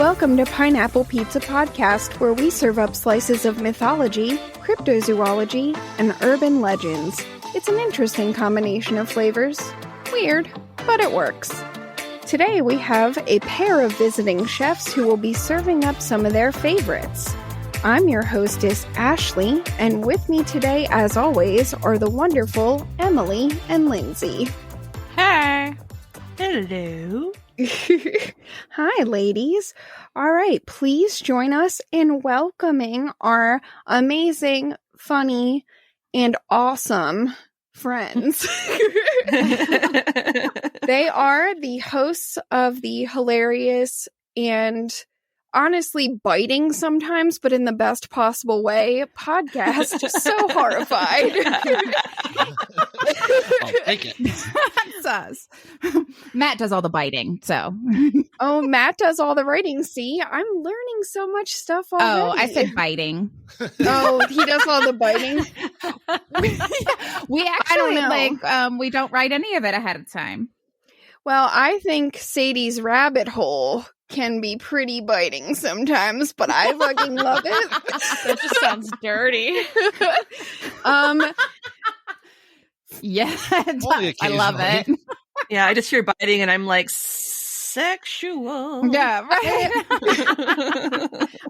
Welcome to Pineapple Pizza Podcast, where we serve up slices of mythology, cryptozoology, and urban legends. It's an interesting combination of flavors. Weird, but it works. Today we have a pair of visiting chefs who will be serving up some of their favorites. I'm your hostess, Ashley, and with me today, as always, are the wonderful Emily and Lindsay. Hi. Hello. Hi, ladies. All right, please join us in welcoming our amazing, funny, and awesome friends. They are the hosts of the hilarious and honestly biting sometimes, but in the best possible way, podcast So Horrified. I'll take it. That's us. Matt does all the biting, so. Oh, Matt does all the writing. See, I'm learning so much stuff already. Oh, I said biting. Oh, he does all the biting? We actually, we don't write any of it ahead of time. Well, I think Saidie's rabbit hole can be pretty biting sometimes, but I fucking love it. That just sounds dirty. Yeah, I love it. Yeah, I just hear biting and I'm like, sexual. Yeah, right.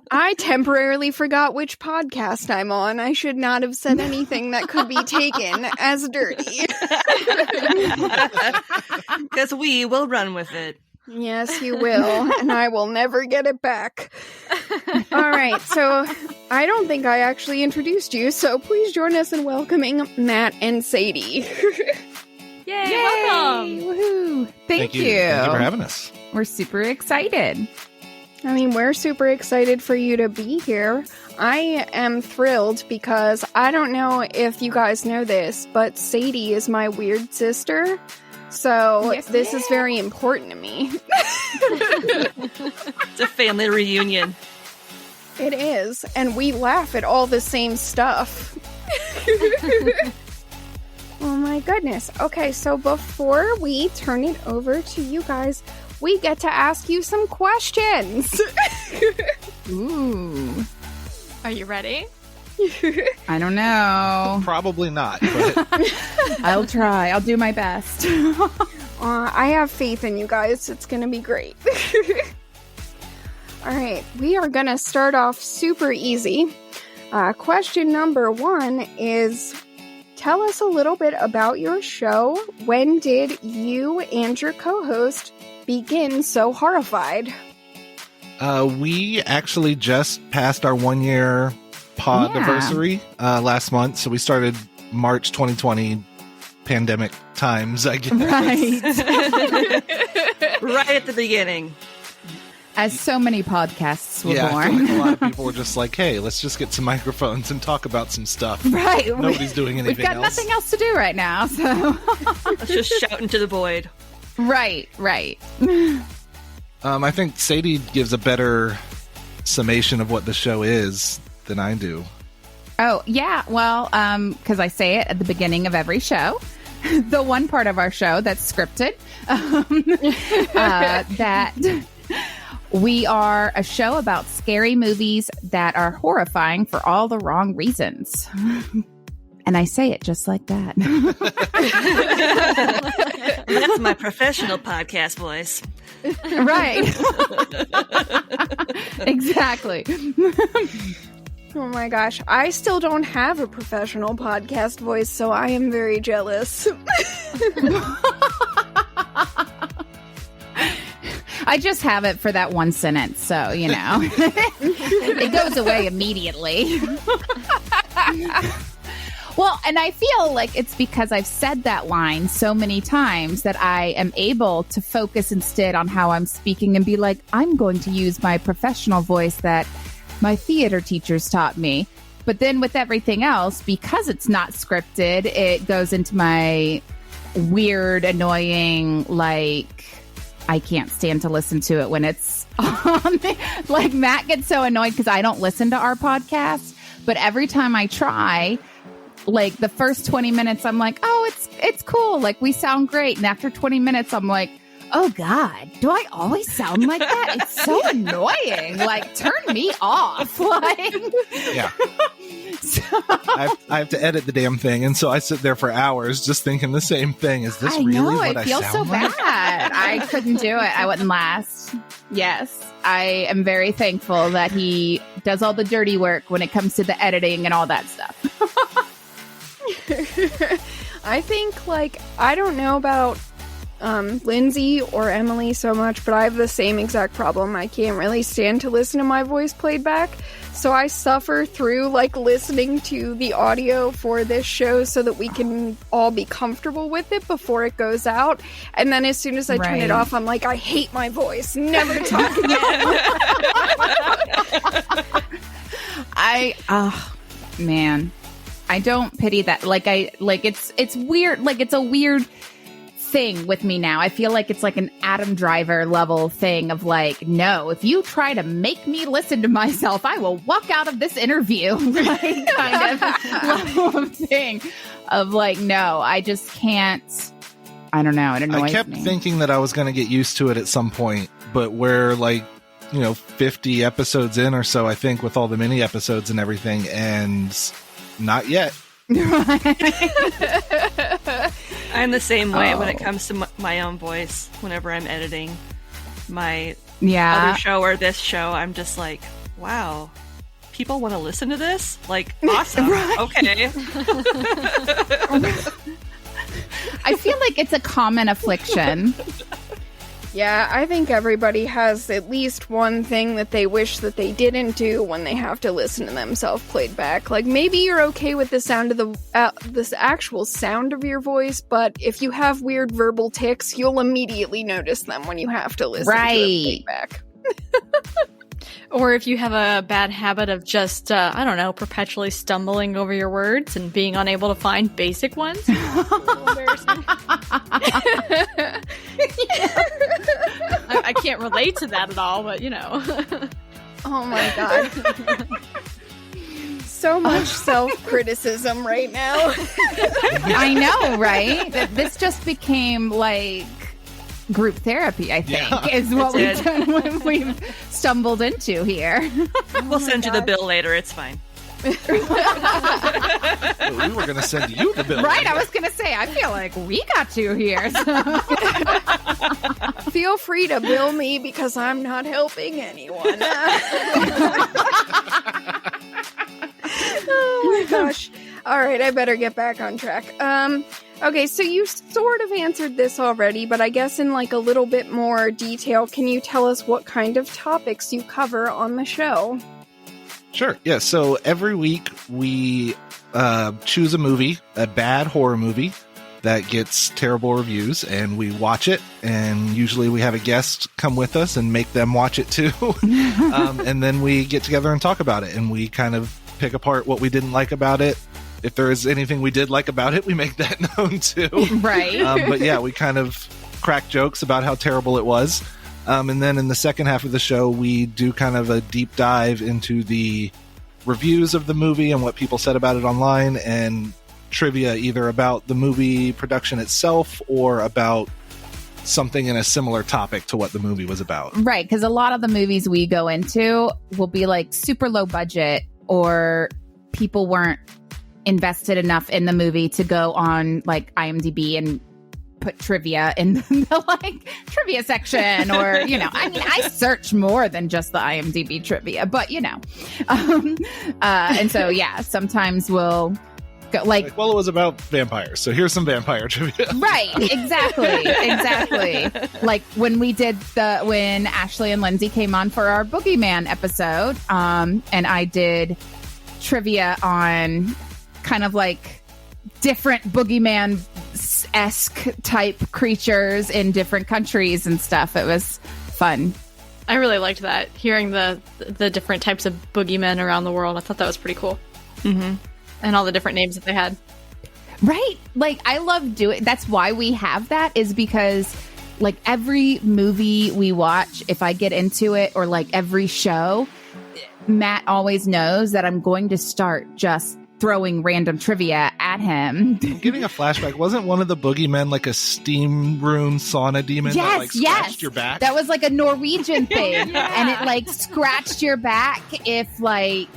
I temporarily forgot which podcast I'm on. I should not have said anything that could be taken as dirty. Because we will run with it. Yes, you will, and I will never get it back. All right, so I don't think I actually introduced you, so please join us in welcoming Matt and Saidee. Yay, Yay! welcome. Woohoo! Thank you. Thank you for having us. We're super excited. I mean, we're super excited for you to be here. I am thrilled because I don't know if you guys know this, but Saidee is my weird sister. So this is very important to me. It's a family reunion. It is. And we laugh at all the same stuff. Oh my goodness. Okay, so before we turn it over to you guys, we get to ask you some questions. Ooh. Are you ready? I don't know. Probably not, but I'll try. I'll do my best. I have faith in you guys. It's going to be great. All right. We are going to start off super easy. Question number 1 is, tell us a little bit about your show. When did you and your co-host begin So Horrified? we actually just passed our 1-year pod anniversary last month. So we started March 2020, pandemic times, I guess. Right. Right at the beginning. As so many podcasts were I born. feel like a lot of people were just like, hey, let's just get some microphones and talk about some stuff. Right. Nobody's doing anything We've got else. nothing else to do right now, so. Let's just shout into the void. Right. I think Saidee gives a better summation of what the show is than I do. Oh, yeah. Well, because I say it at the beginning of every show. The one part of our show that's scripted. That we are a show about scary movies that are horrifying for all the wrong reasons. And I say it just like that. That's my professional podcast voice. Right. Exactly. Oh my gosh. I still don't have a professional podcast voice, so I am very jealous. I just have it for that one sentence, so, you know. It goes away immediately. Well, and I feel like it's because I've said that line so many times that I am able to focus instead on how I'm speaking and be like, I'm going to use my professional voice that my theater teachers taught me. But then with everything else, because it's not scripted, it goes into my weird, annoying, like, I can't stand to listen to it when it's on. Like, Matt gets so annoyed because I don't listen to our podcast. But every time I try, like, the first 20 minutes, I'm like, oh, it's cool. Like, we sound great. And after 20 minutes, I'm like, oh God, do I always sound like that? It's so annoying. Like, turn me off. Like, yeah. I have to edit the damn thing, and so I sit there for hours just thinking the same thing. Is this really what I sound like? It feels so bad. I couldn't do it. I wouldn't last. Yes, I am very thankful that he does all the dirty work when it comes to the editing and all that stuff. I think, like, I don't know about Lindsay or Emily so much, but I have the same exact problem. I can't really stand to listen to my voice played back, so I suffer through, like, listening to the audio for this show so that we can all be comfortable with it before it goes out, and then as soon as I turn it off, I'm like, I hate my voice, never talk again. Man, I don't pity that. It's weird. Like, it's a weird thing with me now. I feel like it's like an Adam Driver level thing of like, no, if you try to make me listen to myself, I will walk out of this interview. Like, kind of level of thing of like, no, I just can't. I don't know. It annoys me. I kept thinking that I was going to get used to it at some point, but we're like, 50 episodes in or so, I think, with all the mini episodes and everything, and not yet. I'm the same way when it comes to my own voice. Whenever I'm editing my other show or this show, I'm just like, wow, people want to listen to this? Like, awesome. Okay. I feel like it's a common affliction. Yeah, I think everybody has at least one thing that they wish that they didn't do when they have to listen to themselves played back. Like, maybe you're okay with the sound of this actual sound of your voice, but if you have weird verbal tics, you'll immediately notice them when you have to listen to it played back. Or if you have a bad habit of just, perpetually stumbling over your words and being unable to find basic ones. I can't relate to that at all, but Oh my God. So much self-criticism right now. I know, right? This just became like group therapy, I think, is what we've stumbled into here. We'll send you the bill later. It's fine. We were going to send you the bill. Right, I was going to say, I feel like we got to here. So. Feel free to bill me because I'm not helping anyone. Oh my gosh. All right, I better get back on track. Okay, so you sort of answered this already, but I guess in like a little bit more detail, can you tell us what kind of topics you cover on the show? Sure. Yeah. So every week we choose a movie, a bad horror movie that gets terrible reviews, and we watch it. And usually we have a guest come with us and make them watch it too. And then we get together and talk about it, and we kind of pick apart what we didn't like about it. If there is anything we did like about it, we make that known too. Right. But yeah, we kind of crack jokes about how terrible it was. And then in the second half of the show, we do kind of a deep dive into the reviews of the movie and what people said about it online, and trivia either about the movie production itself or about something in a similar topic to what the movie was about. Right, because a lot of the movies we go into will be like super low budget, or people weren't invested enough in the movie to go on like IMDb and put trivia in the like trivia section, or I mean, I search more than just the IMDb trivia, but and so yeah, sometimes we'll go like, well, it was about vampires, so here's some vampire trivia. Right, exactly. Like when Ashley and Lindsay came on for our Boogeyman episode, and I did trivia on kind of like different Boogeyman-esque type creatures in different countries and stuff. It was fun. I really liked that, hearing the different types of boogeymen around the world. I thought that was pretty cool. Mm-hmm. And all the different names that they had. Right. Like, I love doing... That's why we have that, is because, like, every movie we watch, if I get into it, or, like, every show, Matt always knows that I'm going to start just throwing random trivia at him. I'm getting a flashback. Wasn't one of the boogeymen like a steam room sauna demon that like scratched your back? That was like a Norwegian thing. And it like scratched your back if like,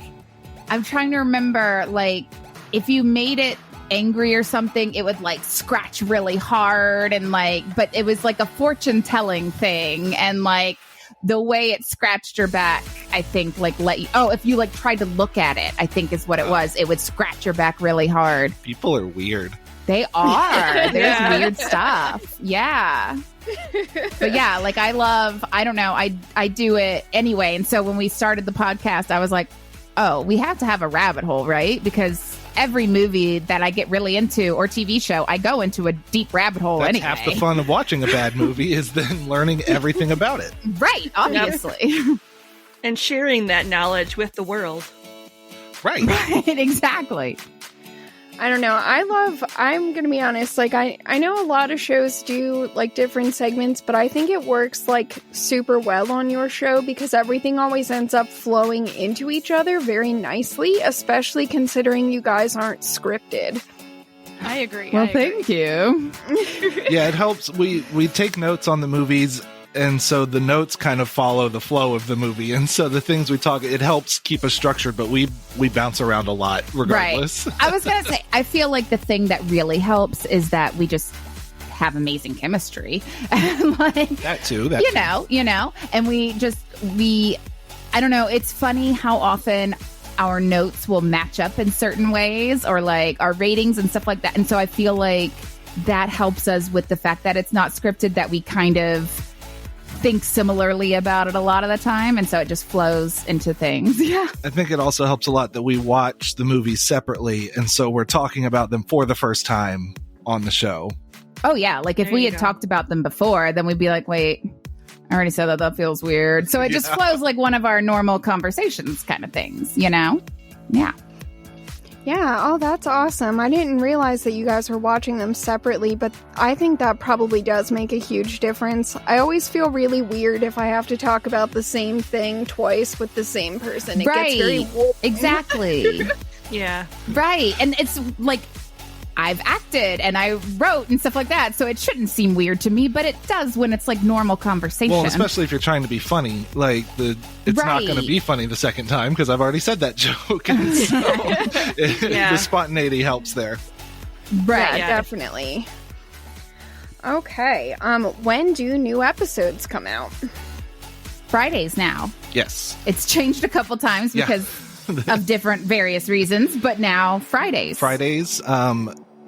I'm trying to remember, like if you made it angry or something, it would like scratch really hard and like, but it was like a fortune telling thing. And like the way it scratched your back, I think like if you like tried to look at it, I think is what it was. It would scratch your back really hard. People are weird. They are. There's weird stuff. Yeah. But yeah, like I don't know. I do it anyway. And so when we started the podcast, I was like, oh, we have to have a rabbit hole, right? Because every movie that I get really into or TV show, I go into a deep rabbit hole anyway. Half the fun of watching a bad movie is then learning everything about it. Right, obviously. And sharing that knowledge with the world. Right. Right, exactly. I don't know. I'm going to be honest, like I know a lot of shows do like different segments, but I think it works like super well on your show because everything always ends up flowing into each other very nicely, especially considering you guys aren't scripted. I agree. Well, thank you. Yeah, it helps. We take notes on the movies, and so the notes kind of follow the flow of the movie, and so the things we talk, it helps keep us structured, but we bounce around a lot regardless. Right. I was going to say, I feel like the thing that really helps is that we just have amazing chemistry. Like, that too. You know, and I don't know, it's funny how often our notes will match up in certain ways or like our ratings and stuff like that. And so I feel like that helps us with the fact that it's not scripted, that we kind of think similarly about it a lot of the time, and so it just flows into things. Yeah, I think it also helps a lot that we watch the movies separately, and so we're talking about them for the first time on the show. Oh yeah, like if we had talked about them before, then we'd be like, wait, I already said that feels weird. So it just flows like one of our normal conversations kind of things, you know? Yeah. Yeah, oh, that's awesome. I didn't realize that you guys were watching them separately, but I think that probably does make a huge difference. I always feel really weird if I have to talk about the same thing twice with the same person. It gets very warped. Exactly. Yeah. Right. And it's like, I've acted and I wrote and stuff like that, so it shouldn't seem weird to me, but it does when it's like normal conversation. Well, especially if you're trying to be funny, like it's not going to be funny the second time because I've already said that joke, and so the spontaneity helps there. Right, yeah, definitely. Okay, when do new episodes come out? Fridays now. Yes, it's changed a couple times because of different various reasons, but now Fridays.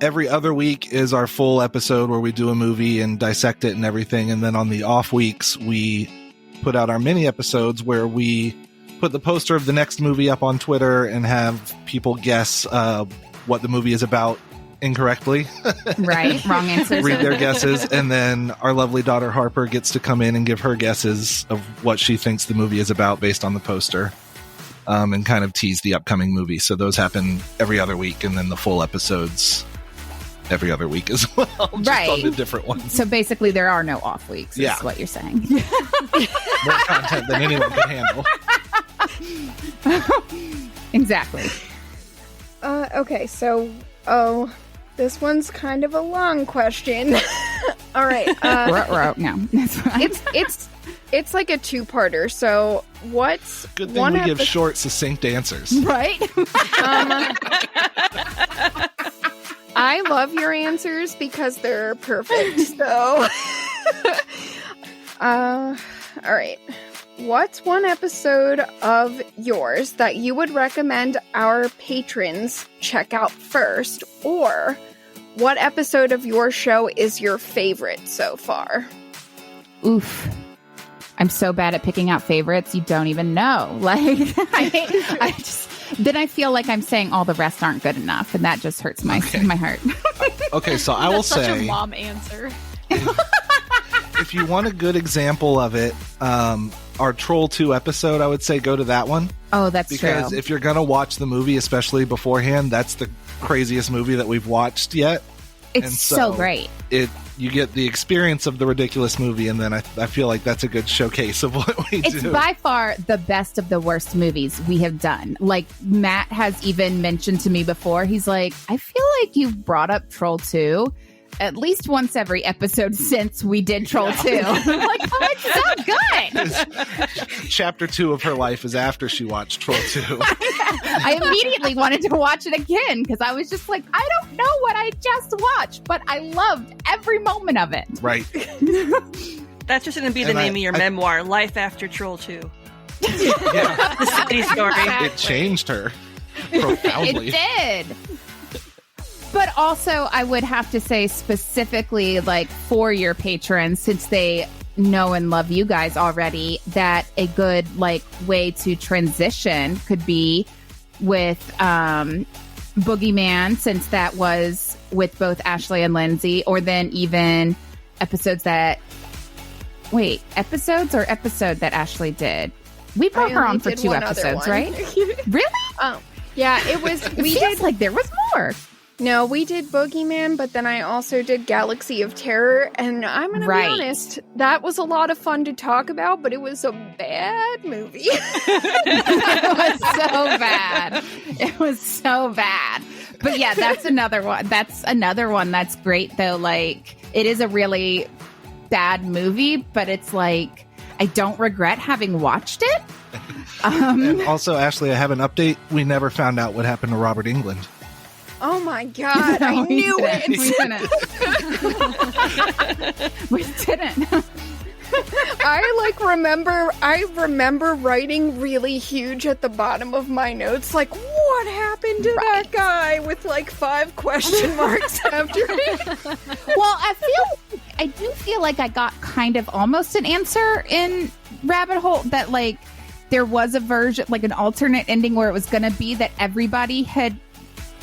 Every other week is our full episode where we do a movie and dissect it and everything. And then on the off weeks, we put out our mini episodes where we put the poster of the next movie up on Twitter and have people guess what the movie is about incorrectly. Right. Wrong answers. Read their guesses. And then our lovely daughter Harper gets to come in and give her guesses of what she thinks the movie is about based on the poster. And kind of tease the upcoming movie. So those happen every other week, and then the full episodes every other week as well. Just on the different ones. So basically there are no off weeks, is what you're saying. More content than anyone can handle. Exactly. Okay, so, this one's kind of a long question. All right. No, that's fine. It's like a two-parter, so what's good thing we give short, succinct answers. Right? I love your answers because they're perfect, so... all right. What's one episode of yours that you would recommend our patrons check out first? Or what episode of your show is your favorite so far? Oof. I'm so bad at picking out favorites, you don't even know. Like, then I feel like I'm saying all the rest aren't good enough, and that just hurts my heart. Okay, so I will say... That's such a mom answer. If you want a good example of it, our Troll 2 episode, I would say go to that one. Oh, that's true. Because if you're going to watch the movie, especially beforehand, that's the craziest movie that we've watched yet. It's so great. You get the experience of the ridiculous movie, and then I feel like that's a good showcase of what we do. It's by far the best of the worst movies we have done. Like, Matt has even mentioned to me before, he's like, I feel like you've brought up Troll 2 at least once every episode since we did Troll 2. I'm like, oh, it's so good. Chapter 2 of her life is after she watched Troll 2. I immediately wanted to watch it again because I was just like, I don't know what I just watched, but I loved every moment of it. Right. That's just going to be the name of your memoir, Life After Troll 2. Yeah. The Sadie story. It changed her profoundly. It did. But also, I would have to say specifically, like, for your patrons, since they know and love you guys already, that a good, like, way to transition could be with Boogeyman, since that was with both Ashley and Lindsay, or then even episodes that... Wait, episodes or episode that Ashley did? We brought her on for 2 episodes, right? Really? Yeah, it was... It feels like there was more. No, we did Boogeyman, but then I also did Galaxy of Terror, and I'm going to be honest, that was a lot of fun to talk about, but it was a bad movie. It was so bad. It was so bad. But yeah, that's another one. That's another one that's great, though. Like, it is a really bad movie, but it's like, I don't regret having watched it. And also, Ashley, I have an update. We never found out what happened to Robert Englund. Oh my God, no, I knew it. We didn't. I remember writing really huge at the bottom of my notes, like, what happened to that guy, with like 5 question marks after it. Well, I do feel like I got kind of almost an answer in Rabbit Hole, that like there was a version, like an alternate ending where it was going to be that everybody had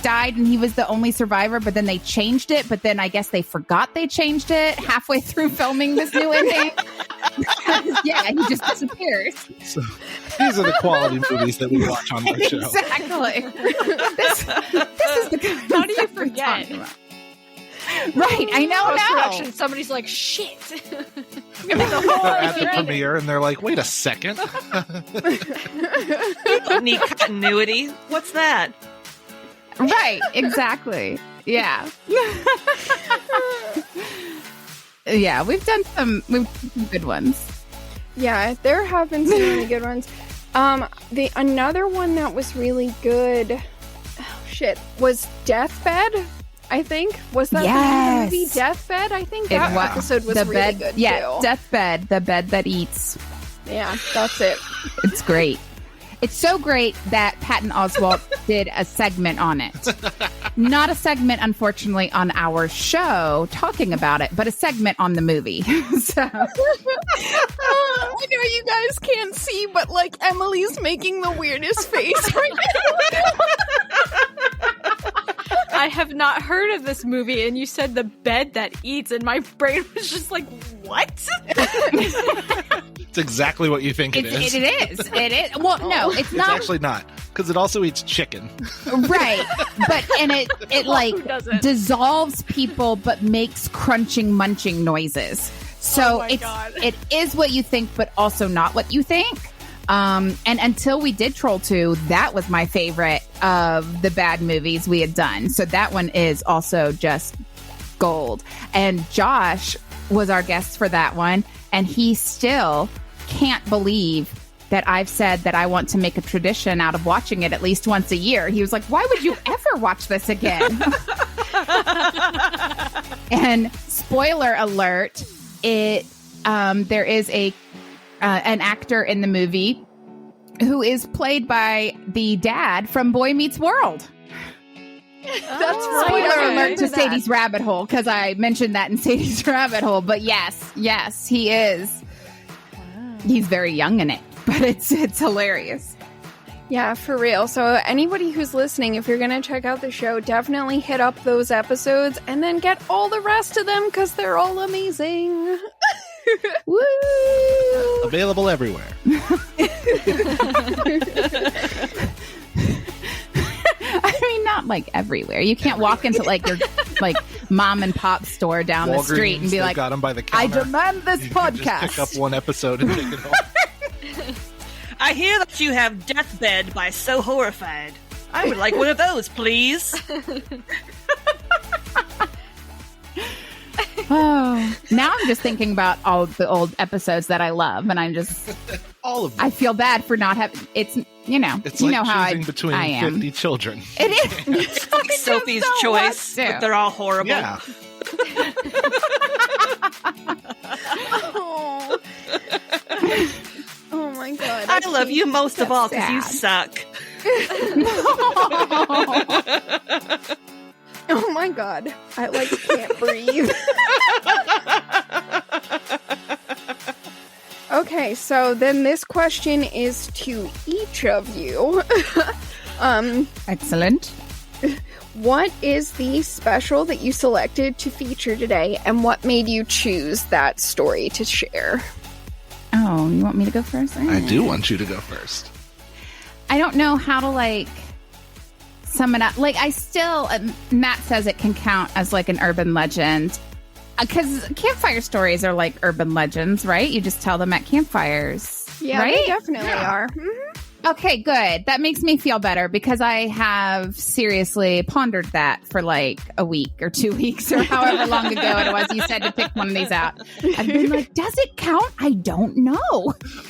died and he was the only survivor, but then they changed it, but then I guess they forgot they changed it halfway through filming this new ending. Yeah, he just disappears. So these are the quality movies that we watch on the show. Exactly. This is the kind How do you forget? Right, I know now. Somebody's like, shit. They're at the premiere and they're like, wait a second. You don't need continuity. What's that? Right, exactly. Yeah. Yeah, we've done some good ones. Yeah, there have been some really good ones. Another one that was really good, was Deathbed, I think. Was that the movie Deathbed? I think that episode was really good, too. Yeah, Deathbed, the bed that eats. Yeah, that's it. It's great. It's so great that Patton Oswalt did a segment on it. Not a segment, unfortunately, on our show talking about it, but a segment on the movie. So I know you guys can't see, but like Emily's making the weirdest face right now. I have not heard of this movie, and you said the bed that eats, and my brain was just like, what? It's exactly what you think it is. It is. It is. Well, no, it's not. It's actually not, because it also eats chicken. Right. And it like dissolves people, but makes crunching, munching noises. So it is what you think, but also not what you think. And until we did Troll 2, that was my favorite of the bad movies we had done. So that one is also just gold. And Josh was our guest for that one, and he still can't believe that I've said that I want to make a tradition out of watching it at least once a year. He was like, why would you ever watch this again? And spoiler alert, there is an actor in the movie who is played by the dad from Boy Meets World. That's Spoiler alert to Sadie's Rabbit Hole, because I mentioned that in Sadie's Rabbit Hole. But yes, he is. He's very young in it, but it's hilarious. Yeah, for real. So anybody who's listening, if you're going to check out the show, definitely hit up those episodes and then get all the rest of them, because they're all amazing. Woo! Available everywhere. I mean, not like everywhere. You can't walk into like your like mom and pop store down the street and be like, got them by the I counter. demand this podcast. Just pick up one episode and take it home. I hear that you have Deathbed by So Horrified. I would like one of those, please. Oh, now I'm just thinking about all of the old episodes that I love, and I'm just all of them. I feel bad for not having. It's it's you like know how choosing between I am. 50 children. It is. It's like Sophie's Choice, but they're all horrible. Yeah. Oh. Oh my god! I love you most of all because you suck. Oh my god! I can't breathe. Okay, so then this question is to each of you. Excellent. What is the special that you selected to feature today, and what made you choose that story to share? Oh, you want me to go first? I do want you to go first. I don't know how to sum it up. I still, Matt says it can count as an urban legend. Because campfire stories are like urban legends, right? You just tell them at campfires. Yeah, right? They definitely are. Mm-hmm. Okay, good. That makes me feel better because I have seriously pondered that for a week or 2 weeks or however long ago it was you said to pick one of these out. I've been like, does it count? I don't know.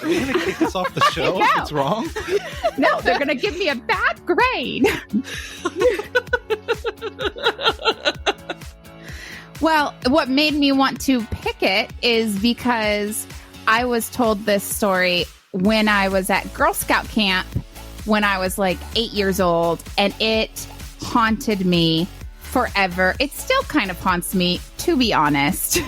Are you going to kick us off the show if it's wrong? No, they're going to give me a bad grade. Well, what made me want to pick it is because I was told this story when I was at Girl Scout camp when I was 8 years old, and it haunted me forever. It still kind of haunts me, to be honest.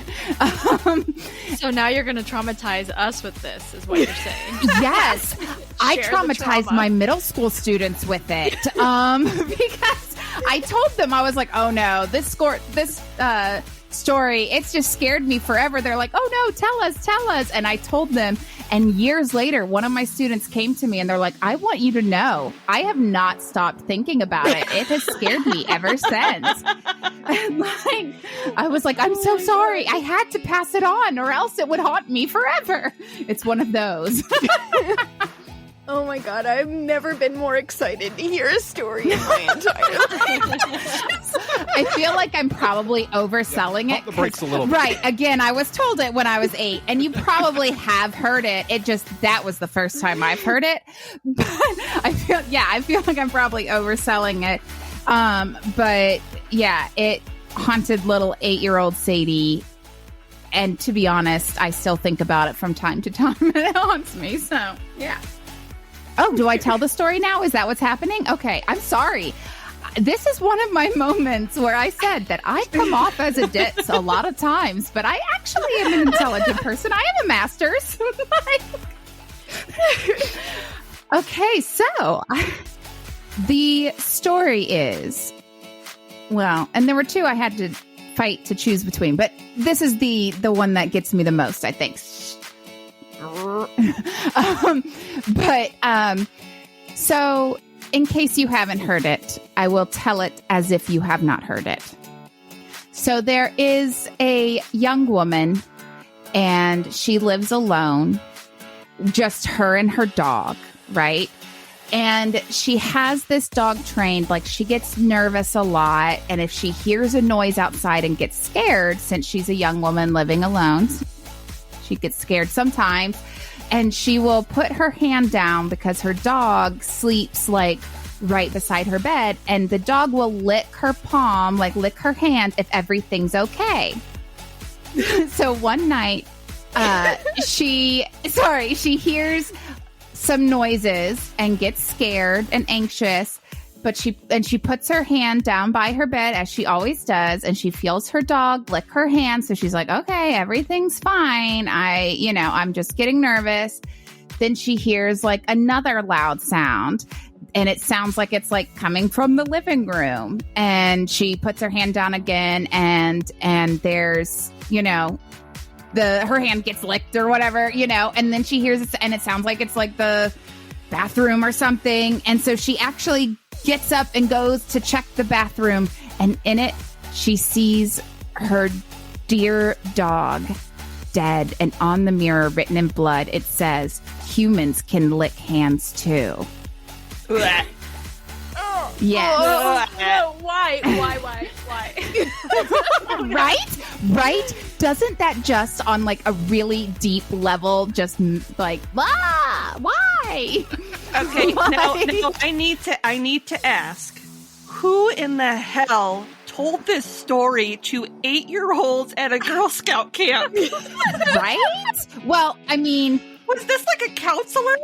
So now you're going to traumatize us with this, is what you're saying. Yes. I traumatized my middle school students with it because I told them, I was like, oh no, this story, it's just scared me forever. They're like, oh no, tell us. And I told them, and years later, one of my students came to me and they're like, I want you to know, I have not stopped thinking about it. It has scared me ever since. And I was like, I'm so sorry. I had to pass it on or else it would haunt me forever. It's one of those. Oh my god, I've never been more excited to hear a story in my entire life. I feel like I'm probably overselling it. The brakes a little bit. Right. Again, I was told it when I was 8, and you probably have heard it. That was the first time I've heard it. But I feel like I'm probably overselling it. But yeah, it haunted little 8-year-old Saidee. And to be honest, I still think about it from time to time, and it haunts me. So yeah. Oh, do I tell the story now? Is that what's happening? Okay, I'm sorry. This is one of my moments where I said that I come off as a ditz a lot of times, but I actually am an intelligent person. I have a master's. Okay, so the story is, and there were two I had to fight to choose between, but this is the one that gets me the most, I think. So in case you haven't heard it, I will tell it as if you have not heard it. So there is a young woman and she lives alone, just her and her dog, right? And she has this dog trained, she gets nervous a lot. And if she hears a noise outside and gets scared, since she's a young woman living alone, she gets scared sometimes, and she will put her hand down because her dog sleeps right beside her bed, and the dog will lick her palm, lick her hand if everything's okay. So one night, she hears some noises and gets scared and anxious. But she puts her hand down by her bed, as she always does, and she feels her dog lick her hand. So she's like, okay, everything's fine. I'm just getting nervous. Then she hears another loud sound, and it sounds like it's coming from the living room. And she puts her hand down again, and there's, her hand gets licked or whatever, and then she hears it, and it sounds like it's the bathroom or something. And so she actually gets up and goes to check the bathroom, and in it she sees her dear dog dead, and on the mirror, written in blood, it says, "Humans can lick hands too." Yes. Why? Right? Doesn't that just on like a really deep level just like, why? Okay, now I need to ask, who in the hell told this story to 8-year-olds at a Girl Scout camp? Right? Well, I mean, was this like a counselor?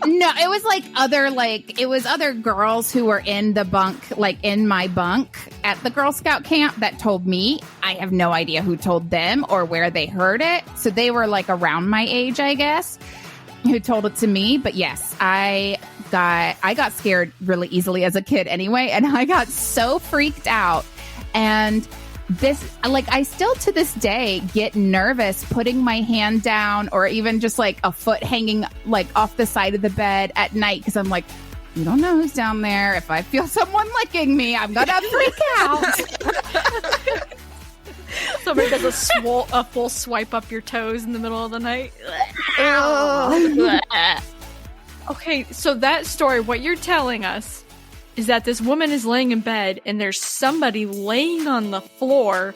No, it was other girls who were in the bunk, like in my bunk at the Girl Scout camp that told me. I have no idea who told them or where they heard it. So they were like around my age, I guess, who told it to me. But yes, I got scared really easily as a kid anyway. And I got so freaked out. And this, like, I still to this day get nervous putting my hand down or even just like a foot hanging like off the side of the bed at night, because I'm like, you don't know who's down there. If I feel someone licking me, I'm gonna freak out. Somebody does a full swipe up your toes in the middle of the night. Okay, so that story, what you're telling us is that this woman is laying in bed and there's somebody laying on the floor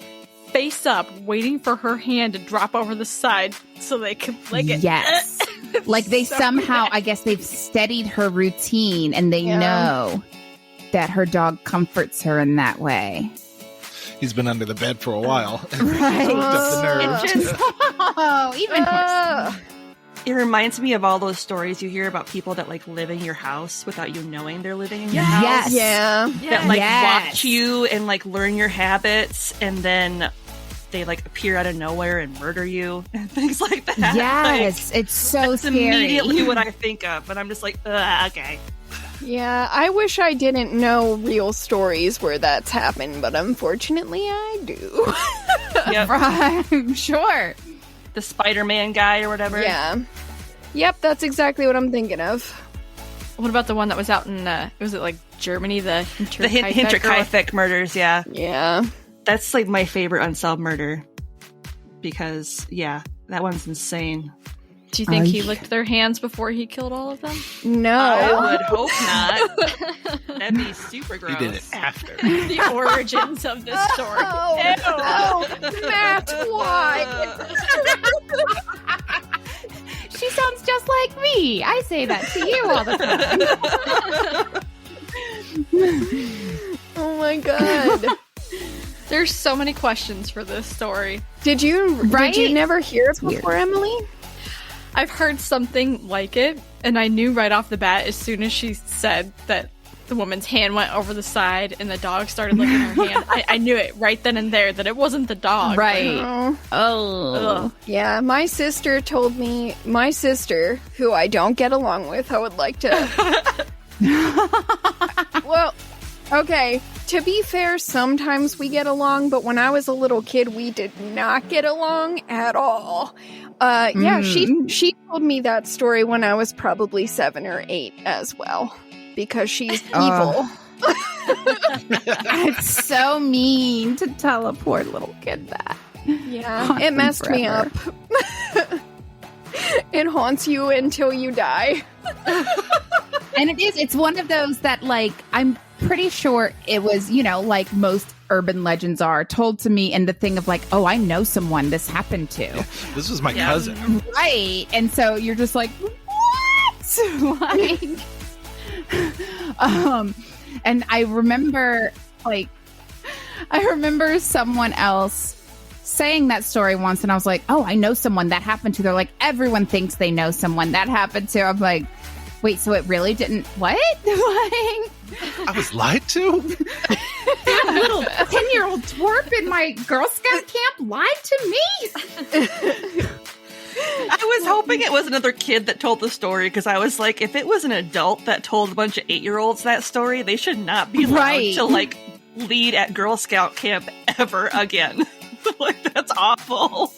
face up waiting for her hand to drop over the side so they can lick it. Yes. Like they somehow, I guess they've steadied her routine and they know that her dog comforts her in that way. He's been under the bed for a while. Right. Up the nerve. Even worse. It reminds me of all those stories you hear about people that like live in your house without you knowing they're living in your house. Yeah. That like watch you and like learn your habits, and then they like appear out of nowhere and murder you and things like that. Yes, like, it's so that's scary. Immediately what I think of, and I'm just like, okay. Yeah, I wish I didn't know real stories where that's happened, but unfortunately I do. Yep. Right, sure. The Spider-Man guy or whatever. Yeah. Yep, that's exactly what I'm thinking of. What about the one that was out in, was it like Germany? The Hindrance Murders, yeah. Yeah. That's like my favorite unsolved murder. Because, yeah, that one's insane. Do you think he licked their hands before he killed all of them? No. I would hope not. That'd be super gross. He did it after. The origins of this story. Oh, Matt, why? She sounds just like me. I say that to you all the time. Oh my god. There's so many questions for this story. Did you never hear it before, Emily? I've heard something like it, and I knew right off the bat as soon as she said that the woman's hand went over the side and the dog started licking her hand. I knew it right then and there that it wasn't the dog. Right. Oh. Yeah, my sister told me, my sister, who I don't get along with, I would like to... Well, okay, to be fair, sometimes we get along, but when I was a little kid, we did not get along at all. Yeah, she told me that story when I was probably 7 or 8 as well, because she's evil. It's so mean to tell a poor little kid that. Yeah, it messed me up. It haunts you until you die. And it's one of those that, like, I'm pretty sure it was, like most urban legends are, told to me in the thing of like, oh, I know someone this happened to. Yeah, this was my cousin. Right. And so you're just like, what? Like, and I remember someone else saying that story once, and I was like, oh, I know someone that happened to. They're like, everyone thinks they know someone that happened to. I'm like, wait, so it really didn't, what? I was lied to? That little 10-year-old twerp in my Girl Scout camp lied to me? I was hoping it was another kid that told the story, because I was like, if it was an adult that told a bunch of 8-year-olds that story, they should not be allowed to, like, lead at Girl Scout camp ever again. Like, that's awful.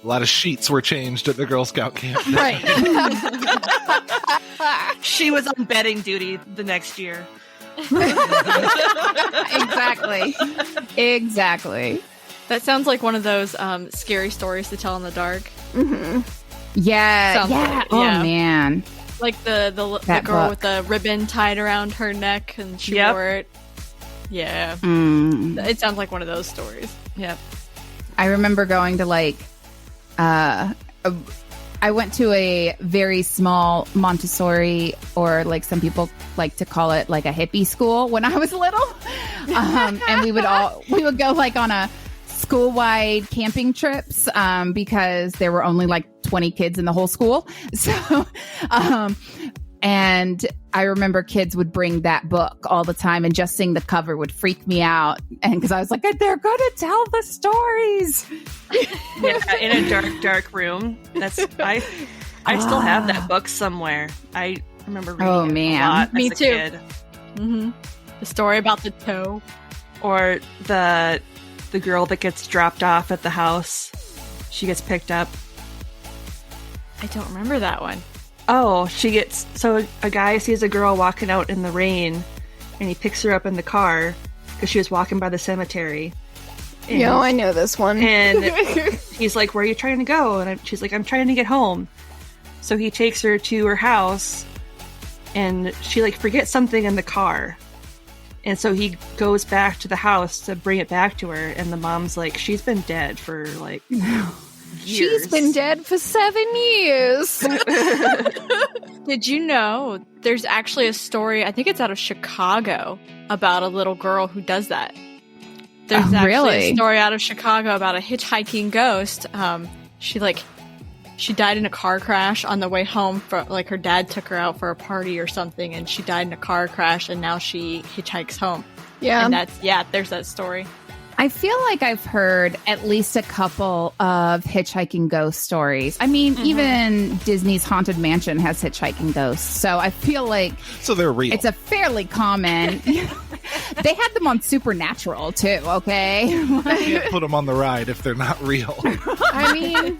A lot of sheets were changed at the Girl Scout camp. Right. She was on bedding duty the next year. Exactly. That sounds like one of those scary stories to tell in the dark. Mm-hmm. Yeah. Oh, man. Like the girl with the ribbon tied around her neck and she wore it. Yeah. It sounds like one of those stories. Yep. I remember going to I went to a very small Montessori, or like some people like to call it, like a hippie school when I was little. And we would go like on a school-wide camping trips because there were only like 20 kids in the whole school. So, and I remember kids would bring that book all the time, and just seeing the cover would freak me out. And because I was like, they're going to tell the stories. Yeah, in a dark room. I still have that book somewhere. I remember reading it a lot Me as a too. kid. Mm-hmm. The story about the toe. Or the girl that gets dropped off at the house. She gets picked up. I don't remember that one. Oh, a guy sees a girl walking out in the rain, and he picks her up in the car because she was walking by the cemetery. And, I know this one. And he's like, "Where are you trying to go?" And she's like, "I'm trying to get home." So he takes her to her house, and she like forgets something in the car. And so he goes back to the house to bring it back to her, and the mom's like, "She's been dead for like years." She's been dead for 7 years. Did you know there's actually a story, I think it's out of Chicago, about a little girl who does that? There's actually a story out of Chicago about a hitchhiking ghost. She died in a car crash on the way home. Like her dad took her out for a party or something, and she died in a car crash, and now she hitchhikes home. Yeah. And there's that story. I feel like I've heard at least a couple of hitchhiking ghost stories. I mean, even Disney's Haunted Mansion has hitchhiking ghosts. So I feel like... So they're real. It's a fairly common... They had them on Supernatural, too, okay? You can't put them on the ride if they're not real. I mean...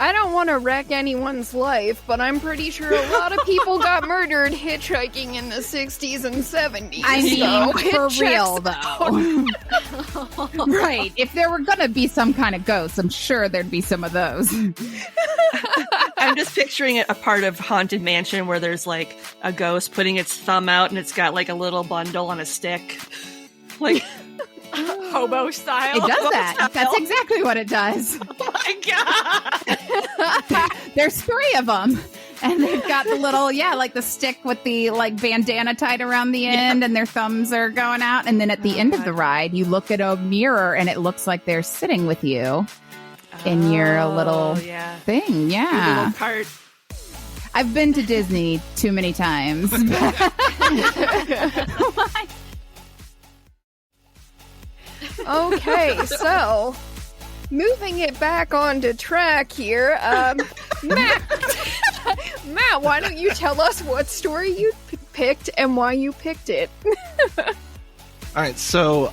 I don't want to wreck anyone's life, but I'm pretty sure a lot of people got murdered hitchhiking in the 60s and 70s. I mean, for real, though. Right. If there were going to be some kind of ghosts, I'm sure there'd be some of those. I'm just picturing a part of Haunted Mansion where there's like a ghost putting its thumb out and it's got like a little bundle on a stick. Like... Hobo style. It does that. That's exactly what it does. Oh my god! There's 3 of them, and they've got the little, like the stick with the like bandana tied around the end, and their thumbs are going out. And then at the end of the ride, you look at a mirror, and it looks like they're sitting with you in your little thing. Yeah, your little cart. I've been to Disney too many times. Okay, so moving it back onto track here, Matt, why don't you tell us what story you picked and why you picked it? All right, so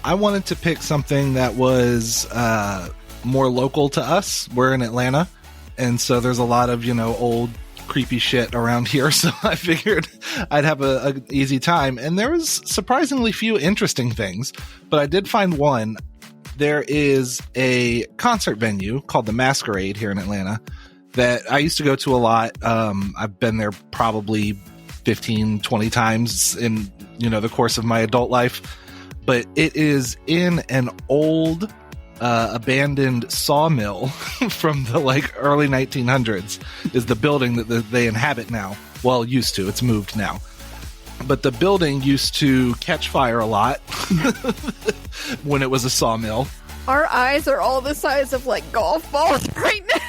I wanted to pick something that was more local to us. We're in Atlanta, and so there's a lot of old creepy shit around here, so I figured I'd have an easy time. And there was surprisingly few interesting things, but I did find one. There is a concert venue called the Masquerade here in Atlanta that I used to go to a lot. I've been there probably 15, 20 times in the course of my adult life, but it is in an old abandoned sawmill from the early 1900s is the building that they inhabit now. Well, used to. It's moved now. But the building used to catch fire a lot when it was a sawmill. Our eyes are all the size of golf balls right now.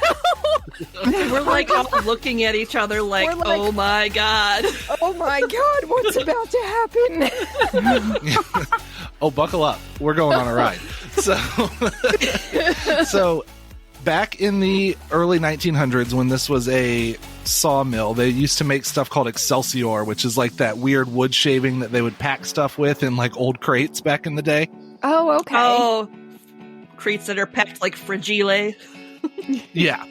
We're all looking at each other oh my god. Oh my god, what's about to happen? Oh, buckle up. We're going on a ride. So back in the early 1900s, when this was a sawmill, they used to make stuff called Excelsior, which is like that weird wood shaving that they would pack stuff with in old crates back in the day. Oh, okay. Oh, crates that are packed like fragile. Yeah.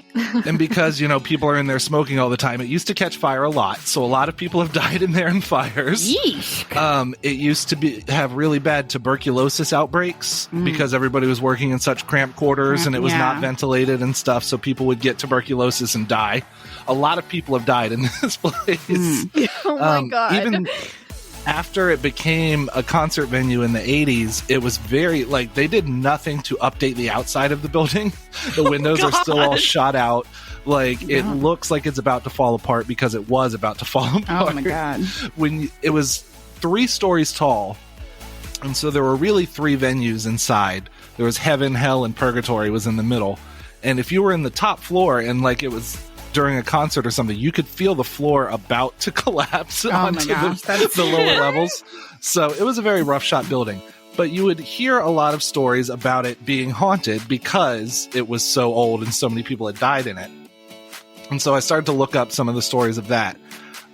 And because, people are in there smoking all the time, it used to catch fire a lot. So a lot of people have died in there in fires. Yeesh. It used to have really bad tuberculosis outbreaks because everybody was working in such cramped quarters and it was not ventilated and stuff. So people would get tuberculosis and die. A lot of people have died in this place. Oh my God. Even after it became a concert venue in the 80s, it was very, they did nothing to update the outside of the building. The windows are still all shot out. It looks like it's about to fall apart because it was about to fall apart. Oh my God. When it was 3 stories tall, and so there were really 3 venues inside. There was heaven, hell, and purgatory was in the middle. And if you were in the top floor and it was during a concert or something, you could feel the floor about to collapse onto the lower levels. So it was a very rough shot building. But you would hear a lot of stories about it being haunted because it was so old and so many people had died in it. And so I started to look up some of the stories of that.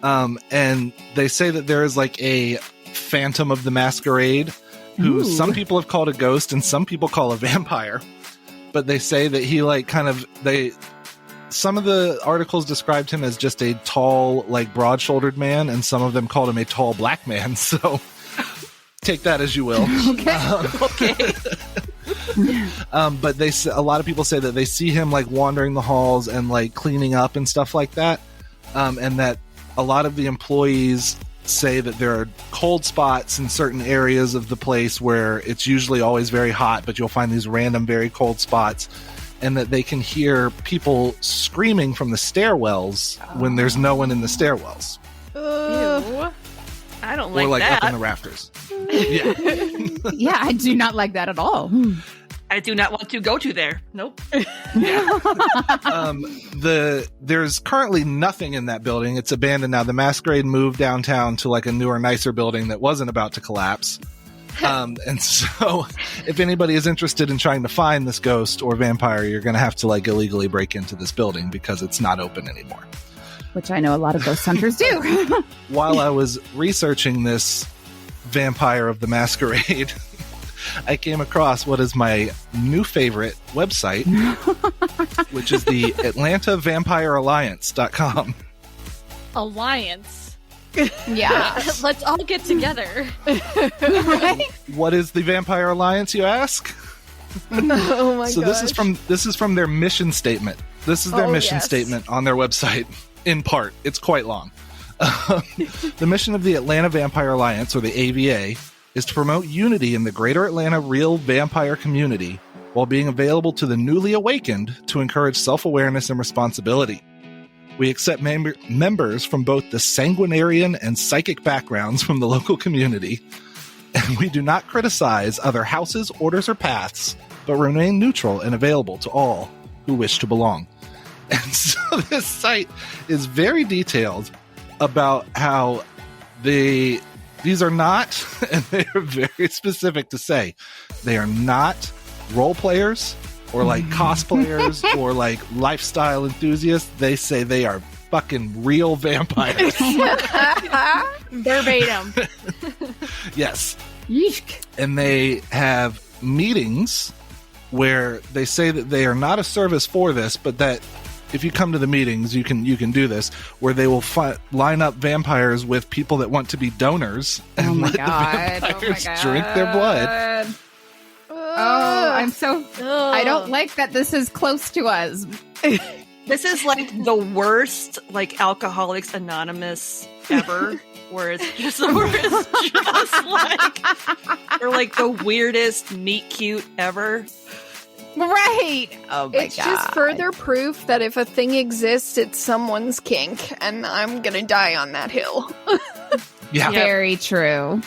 And they say that there is a Phantom of the Masquerade, who some people have called a ghost and some people call a vampire. But they say that he some of the articles described him as just a tall, broad-shouldered man, and some of them called him a tall black man. So take that as you will. Okay. But a lot of people say that they see him wandering the halls and cleaning up and stuff like that, and that a lot of the employees say that there are cold spots in certain areas of the place where it's usually always very hot, but you'll find these random very cold spots. And that they can hear people screaming from the stairwells when there's no one in the stairwells. Ew. I don't like or that. Up in the rafters. Yeah. Yeah, I do not like that at all. I do not want to go to there. Nope. There's currently nothing in that building. It's abandoned now. The Masquerade moved downtown to a newer, nicer building that wasn't about to collapse. And so if anybody is interested in trying to find this ghost or vampire, you're going to have to illegally break into this building because it's not open anymore. Which I know a lot of ghost hunters do. While I was researching this Vampire of the Masquerade, I came across what is my new favorite website, which is the AtlantaVampireAlliance.com. Alliance. Yeah. Let's all get together. Right? What is the Vampire Alliance, you ask? Oh my So gosh. this is from their mission statement. This is their mission statement on their website, in part. It's quite long. The mission of the Atlanta Vampire Alliance, or the AVA, is to promote unity in the greater Atlanta real vampire community while being available to the newly awakened to encourage self-awareness and responsibility. We accept members from both the sanguinarian and psychic backgrounds from the local community, and we do not criticize other houses, orders, or paths, but remain neutral and available to all who wish to belong. And so this site is very detailed about how these are not, and they are very specific to say, they are not role players, or cosplayers, or lifestyle enthusiasts. They say they are fucking real vampires. Verbatim. Yes. Yeek. And they have meetings where they say that they are not a service for this, but that if you come to the meetings, you can do this, where they will line up vampires with people that want to be donors and let the vampires drink their blood. Oh, I'm so... I don't like that this is close to us. This is the worst, Alcoholics Anonymous ever, where it's just or the weirdest meet cute ever. Right. Oh my It's just further proof that if a thing exists, it's someone's kink, and I'm gonna die on that hill. Yeah. Very true.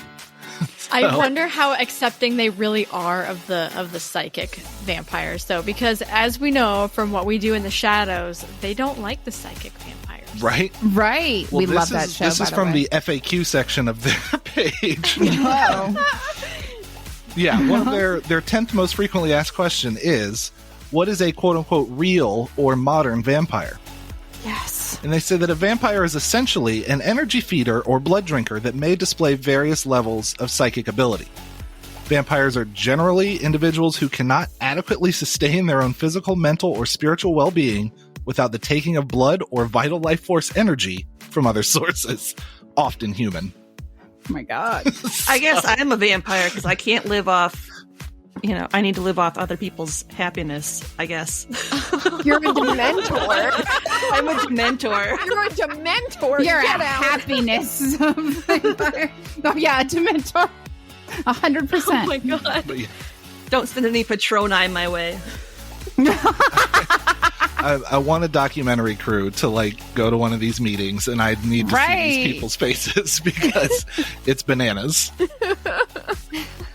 I wonder how accepting they really are of the psychic vampires, though, because as we know from what we do in the shadows, they don't like the psychic vampires. Right? Right. Well, we love that show. This is from the FAQ section of their page. Oh. Yeah, one of their 10th most frequently asked question is, what is a quote-unquote real or modern vampire? Yes. And they say that a vampire is essentially an energy feeder or blood drinker that may display various levels of psychic ability. Vampires are generally individuals who cannot adequately sustain their own physical, mental, or spiritual well-being without the taking of blood or vital life force energy from other sources, often human. Oh my God. I guess I'm a vampire because I can't live off, I need to live off other people's happiness, I guess. You're a dementor. I'm a dementor. You're a dementor. You're Get a out. happiness vampire. Oh yeah, a dementor. 100%. Oh my God. But yeah, Don't send any Patroni my way. I want a documentary crew to go to one of these meetings, and I need to see these people's faces because it's bananas.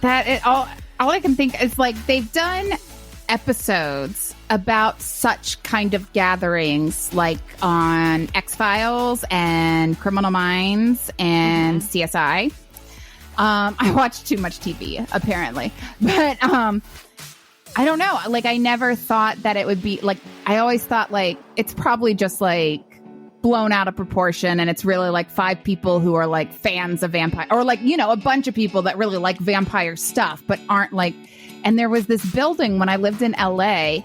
All I can think is they've done episodes about such kind of gatherings, like on X-Files and Criminal Minds and CSI. I watch too much TV, apparently, but I don't know. I never thought that it would be I always thought it's probably just blown out of proportion, and it's really 5 people who are fans of vampire, or a bunch of people that really like vampire stuff but aren't and there was this building when I lived in LA,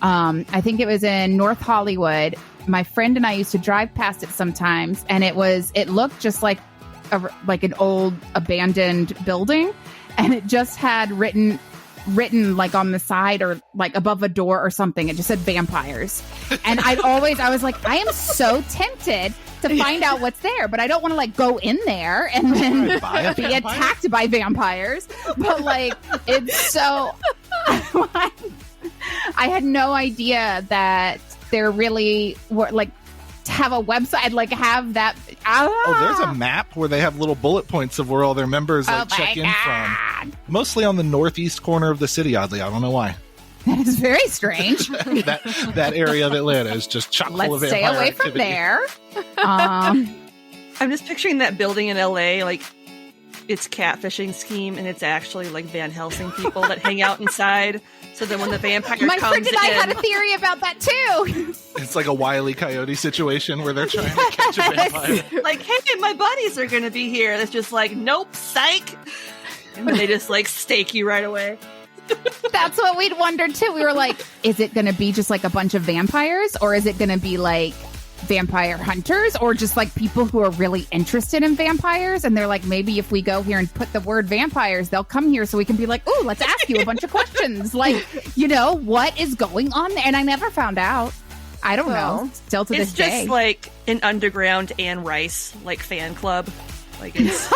I think it was in North Hollywood. My friend and I used to drive past it sometimes, and it looked just like an old abandoned building, and it just had written on the side or above a door or something. It just said vampires. And I was like, I am so tempted to find out what's there, but I don't want to go in there and then be attacked by vampires. But it's so, I had no idea that there really were to have a website, have that. Oh, there's a map where they have little bullet points of where all their members check in from. Mostly on the northeast corner of the city, oddly. I don't know why. That is very strange. that area of Atlanta is just chock full of vampire stay away activity. from there. I'm just picturing that building in LA, it's catfishing scheme, and it's actually Van Helsing people that hang out inside. So then when the vampire My comes friend and I in, had a theory about that too. It's like a Wile E. Coyote situation where they're trying to catch a vampire. hey, my buddies are going to be here. It's just nope, psych. And then they just stake you right away. That's what we'd wondered too. We were is it going to be just a bunch of vampires, or is it going to be vampire hunters, or just people who are really interested in vampires? And they're maybe if we go here and put the word vampires, they'll come here so we can be ooh, let's ask you a bunch of questions. What is going on there? And I never found out. I don't know. Still to this day. It's just an underground Anne Rice fan club. It's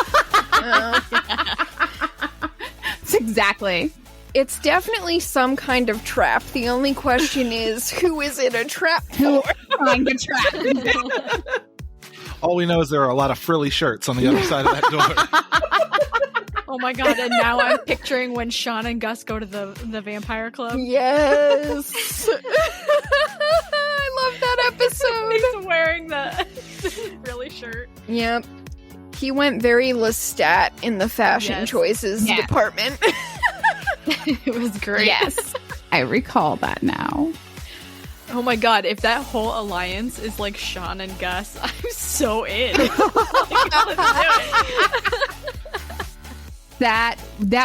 It's exactly. It's definitely some kind of trap. The only question is, who is it a trap for? Trying to trap. All we know is there are a lot of frilly shirts on the other side of that door. Oh my God, and now I'm picturing when Sean and Gus go to the vampire club. Yes. I love that episode. He's wearing the frilly shirt. Yep. He went very Lestat in the fashion choices department. It was great. Yes. I recall that now. Oh my God, if that whole alliance is Sean and Gus, I'm so in. That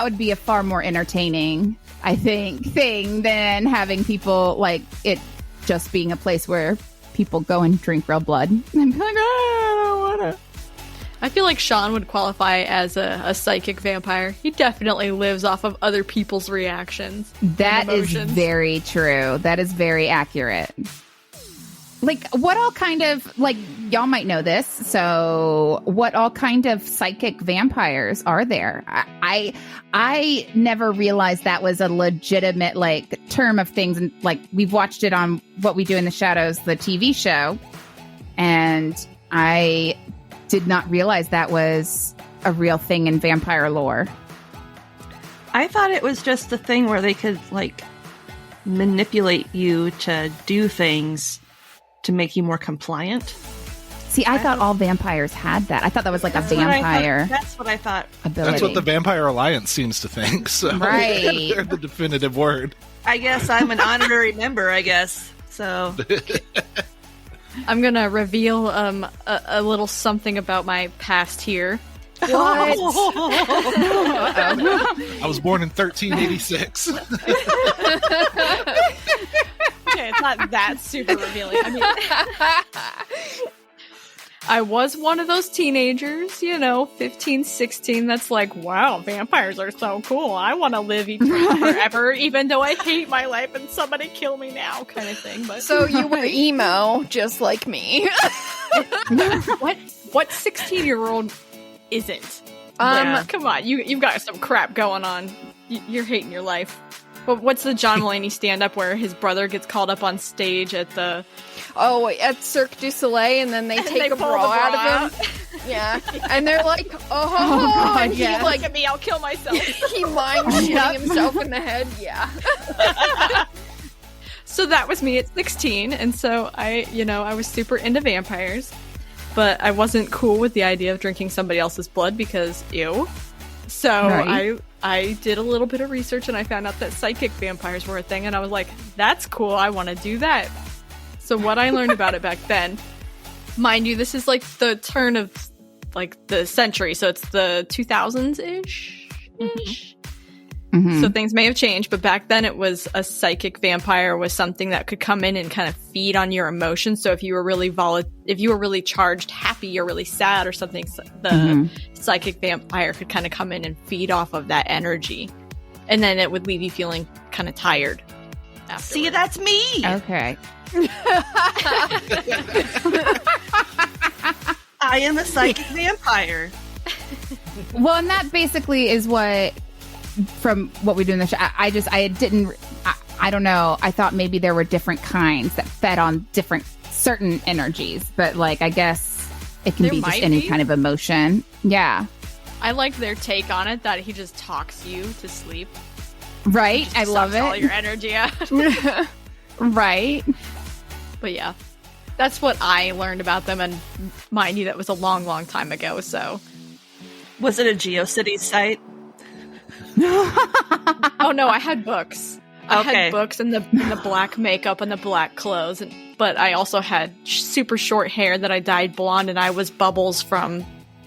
would be a far more entertaining, I think, thing than having people it just being a place where people go and drink real blood and be I don't want to. I feel like Sean would qualify as a psychic vampire. He definitely lives off of other people's reactions. That is very true. That is very accurate. What all kind of, y'all might know this, so what all kind of psychic vampires are there? I never realized that was a legitimate, term of things. And, we've watched it on What We Do in the Shadows, the TV show, and I did not realize that was a real thing in vampire lore. I thought it was just a thing where they could manipulate you to do things to make you more compliant. See, I thought all vampires had that. I thought that was a vampire. That's what I thought. Ability. That's what the Vampire Alliance seems to think. So right. They're the definitive word. I guess I'm an honorary member, I guess. So I'm going to reveal a little something about my past here. What? I was born in 1386. Okay, it's not that super revealing. I mean, I was one of those teenagers, 15, 16, that's like, wow, vampires are so cool. I want to live forever, even though I hate my life and somebody kill me now kind of thing. But So you were emo, just like me. What 16-year-old isn't? Come on, you've got some crap going on. You're hating your life. But what's the John Mulaney stand-up where his brother gets called up on stage at the... Oh, at Cirque du Soleil, and then they take a bra out of him. Yeah. And they're like, oh and yeah. He's like, at me, I'll kill myself. He mind shooting himself in the head. Yeah. So that was me at 16, and so I was super into vampires, but I wasn't cool with the idea of drinking somebody else's blood because, ew. So right. I did a little bit of research and I found out that psychic vampires were a thing, and I was like, that's cool, I want to do that. So what I learned about it back then, mind you, this is like the turn of like the century, so it's the 2000s-ish. Mm-hmm. So things may have changed, but back then it was a psychic vampire was something that could come in and kind of feed on your emotions. So if you were really charged, happy or really sad or something, the psychic vampire could kind of come in and feed off of that energy, and then it would leave you feeling kind of tired afterwards. See, that's me. Okay. I am a psychic vampire. Well, and that basically is what, from what we do in the show, I don't know. I thought maybe there were different kinds that fed on certain energies, but like, I guess it can be just any kind of emotion. Yeah. I like their take on it, that he just talks you to sleep. Right. I love it. All your energy out. Right. But yeah, that's what I learned about them, and mind you, that was a long, long time ago, so. Was it a GeoCities site? Oh no, I had books. I had books and the black makeup and the black clothes, but I also had super short hair that I dyed blonde, and I was Bubbles from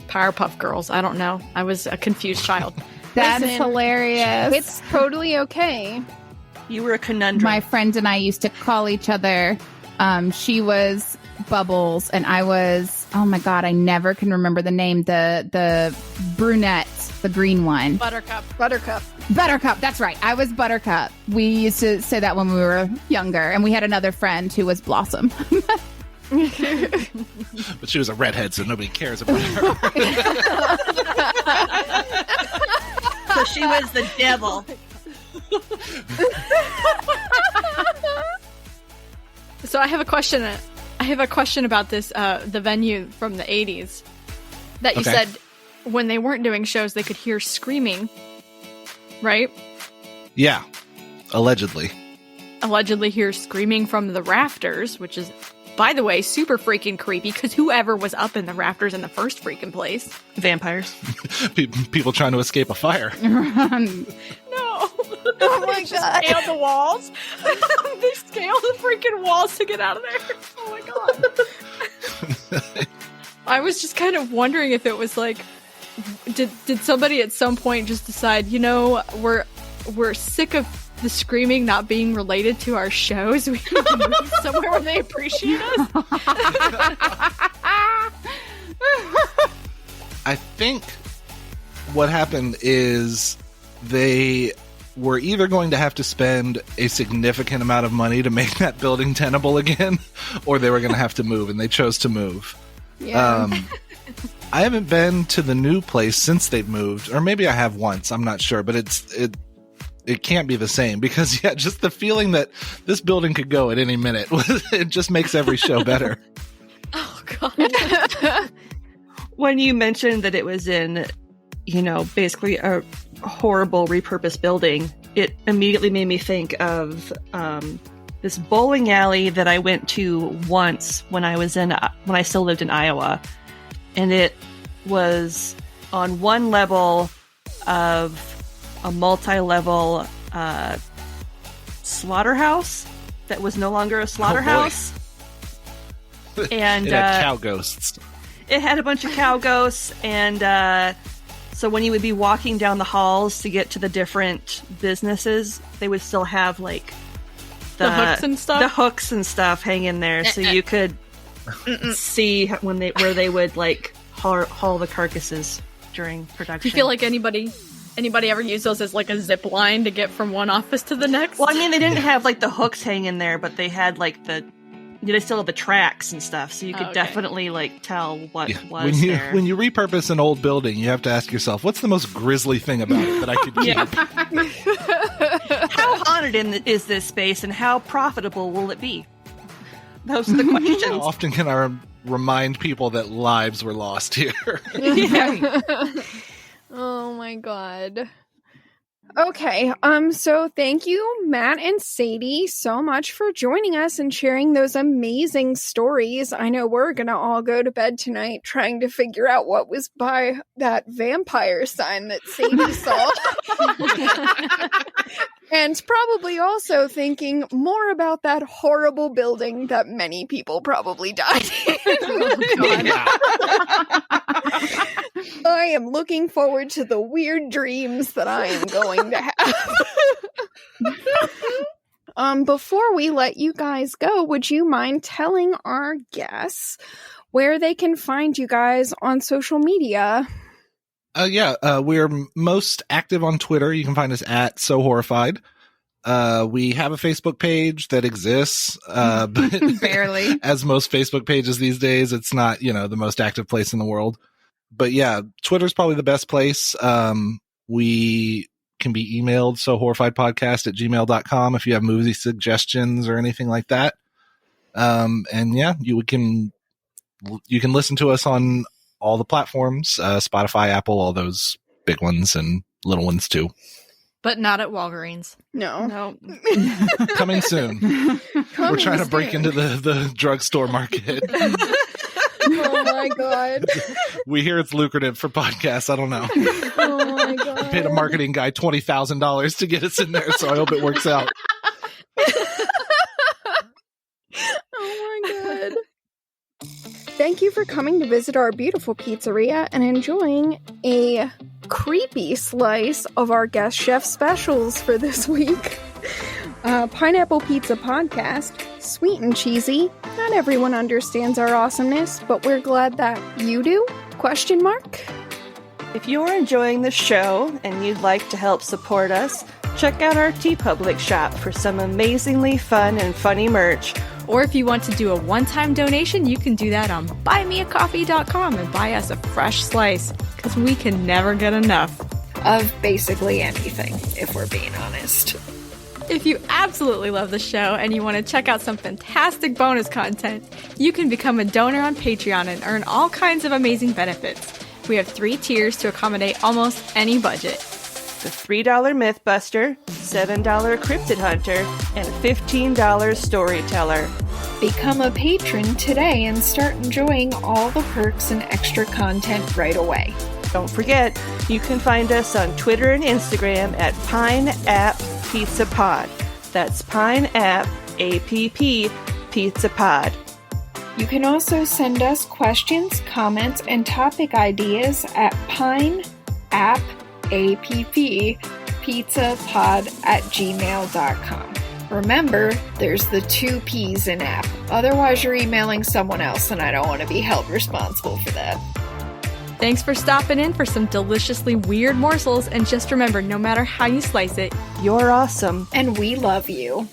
Powerpuff Girls. I don't know. I was a confused child. That's hilarious. It's totally okay. You were a conundrum. My friend and I used to call each other. She was Bubbles, and I was, oh my god, I never can remember the name. The brunette, the green one. Buttercup. That's right. I was Buttercup. We used to say that when we were younger, and we had another friend who was Blossom. But she was a redhead, so nobody cares about her. So she was the devil. So I have a question. About this, the venue from the 80s that you said when they weren't doing shows, they could hear screaming, right? Yeah, allegedly. Allegedly hear screaming from the rafters, which is, by the way, super freaking creepy, because whoever was up in the rafters in the first freaking place. Vampires. People trying to escape a fire. No. Oh my god. They scaled the walls. They scaled the freaking walls to get out of there. Oh my god. I was just kind of wondering if it was like, did somebody at some point just decide, we're sick of the screaming not being related to our shows. We need to move somewhere where they appreciate us. I think what happened is they were either going to have to spend a significant amount of money to make that building tenable again, or they were going to have to move, and they chose to move. Yeah. I haven't been to the new place since they've moved, or maybe I have once, I'm not sure, but it can't be the same, because just the feeling that this building could go at any minute, it just makes every show better. Oh god. When you mentioned that it was in, basically a horrible repurposed building, it immediately made me think of this bowling alley that I went to once when I still lived in Iowa, and it was on one level of a multi-level slaughterhouse that was no longer a slaughterhouse. And it had cow ghosts. It had a bunch of cow ghosts, and So when you would be walking down the halls to get to the different businesses, they would still have like the hooks and stuff. The hooks and stuff hanging there, so you could see where they would like haul the carcasses during production. Do you feel like anybody ever use those as like a zip line to get from one office to the next? Well, I mean, they didn't have like the hooks hanging there, but they had like they still have the tracks and stuff, so you could definitely like tell what was there. When you repurpose an old building, you have to ask yourself, what's the most grisly thing about it that I could keep? How haunted is this space, and how profitable will it be? Those are the questions. How often can I remind people that lives were lost here? Oh my god. Okay, so thank you, Matt and Saidee, so much for joining us and sharing those amazing stories. I know we're gonna all go to bed tonight trying to figure out what was by that vampire sign that Saidee saw. And probably also thinking more about that horrible building that many people probably died in. I am looking forward to the weird dreams that I am going to have. Before we let you guys go, would you mind telling our guests where they can find you guys on social media? We're most active on Twitter. You can find us at So Horrified. We have a Facebook page that exists, but barely. As most Facebook pages these days, it's not, the most active place in the world. But yeah, Twitter's probably the best place. We can be emailed sohorrifiedpodcast@gmail.com if you have movie suggestions or anything like that. You can listen to us on all the platforms, Spotify, Apple, all those big ones and little ones too. But not at Walgreens. No. Coming soon. We're trying to break into the drugstore market. Oh my god. We hear it's lucrative for podcasts. I don't know. Oh my god. I paid a marketing guy $20,000 to get us in there, so I hope it works out. Oh my god. Thank you for coming to visit our beautiful pizzeria and enjoying a creepy slice of our guest chef specials for this week. Pineapple Pizza Podcast, sweet and cheesy. Not everyone understands our awesomeness, but we're glad that you do? ? If you're enjoying the show and you'd like to help support us, check out our TeePublic shop for some amazingly fun and funny merch. Or if you want to do a one-time donation, you can do that on buymeacoffee.com and buy us a fresh slice, because we can never get enough of basically anything, if we're being honest. If you absolutely love the show and you want to check out some fantastic bonus content, you can become a donor on Patreon and earn all kinds of amazing benefits. We have 3 tiers to accommodate almost any budget. The $3 Mythbuster, $7 Cryptid Hunter, and $15 Storyteller. Become a patron today and start enjoying all the perks and extra content right away. Don't forget, you can find us on Twitter and Instagram at PineAppPizzaPod. That's PineApp, APP, Pizza Pod. You can also send us questions, comments, and topic ideas at pineappizzapod@gmail.com. Remember, there's the 2 P's in app. Otherwise, you're emailing someone else, and I don't want to be held responsible for that. Thanks for stopping in for some deliciously weird morsels, and just remember, no matter how you slice it, you're awesome. And we love you.